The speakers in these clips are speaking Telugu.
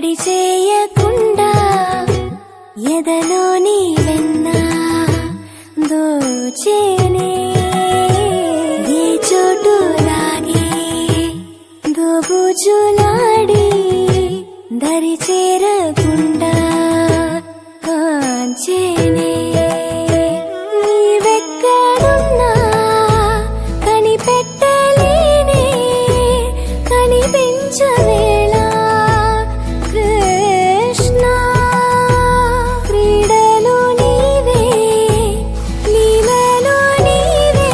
తడి చేయకుండా ఎదలోని వెన్న దోచేనే ఏ చోటు లాగే దోబుజులాడి దరి చేరకుండా కాంచేనే నీవెక్కడున్నా కనిపెట్టలేనే కనిపించవేళ కృష్ణ క్రీడలు నీవే లీలలు నీవే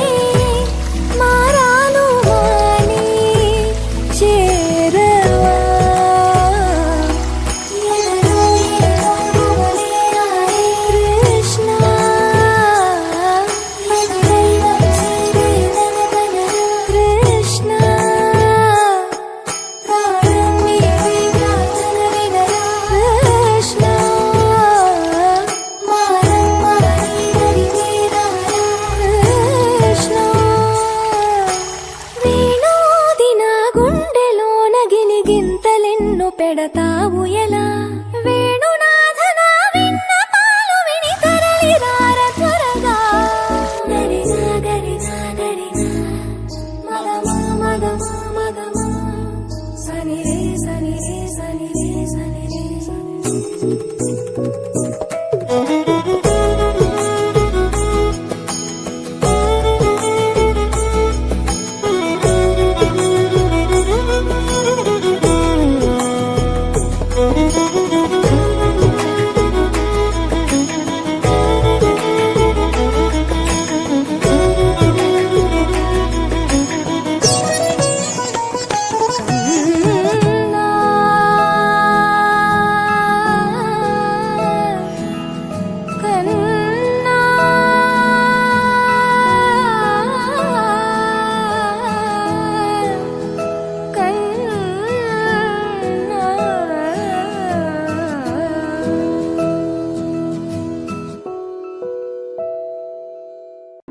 మారాను వాణి చేరవా కృష్ణ కృష్ణ కృష్ణ కృష్ణ వేణోది నా గుండెలోన గిలిగింతలెన్ను పెడతావు ఎలా వేణునాథ నా విన్నపాలు విని తరలి రార త్వరగా గరిజా గరిజా గరిజా మగమా మగమా మగమా సని రే సని రే సని రే సని రే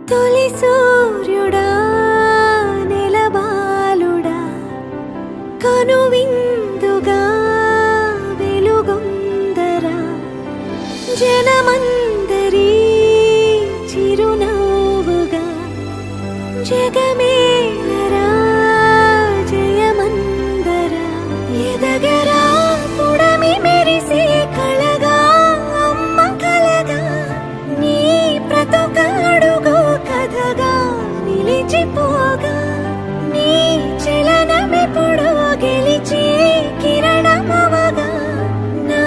తొలి సూర్యుడా నెలబాలుడా కనువిందుగా వెలుగొందరా జనమందరి చిరునవ్వుగా జగమేలరా జయమందరా ఎదగరా పుడమి మెరిసే కళగా అమ్మ కలగా నీ బ్రతుకడుగో కథగా నిలిచిపోగా నీ చలనమెప్పుడు గెలిచే కిరణమవగా నా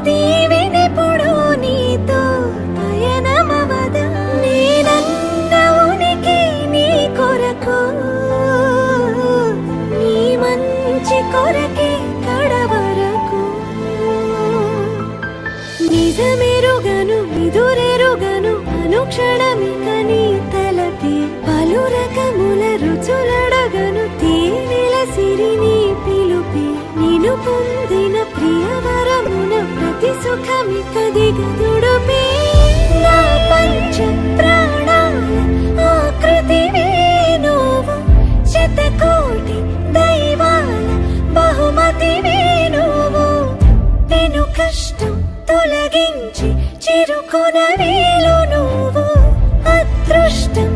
దీవెనెప్పుడు నీతో పయనమవదా నేనన్న ఉనికి నీ కొరకు నీ మంచి కొరకే కడవరకు నిజమెరుగను నిదురెరుగను అనుక్షణమిక నీ తలపి పలు రకముల రుచులడగను తేనెల సిరి నీ పిలుపి నిను పొందిన ప్రియవరమున ప్రతి సుఖమిక దిగదుడుపి నా పంచ ప్రాణాల ఆకృతివే నువ్వు శతకోటి దైవాల బహుమతివే నువ్వు పెను కష్టం తొలగించి చిరుకొన వేలు నువ్వు అదృష్టం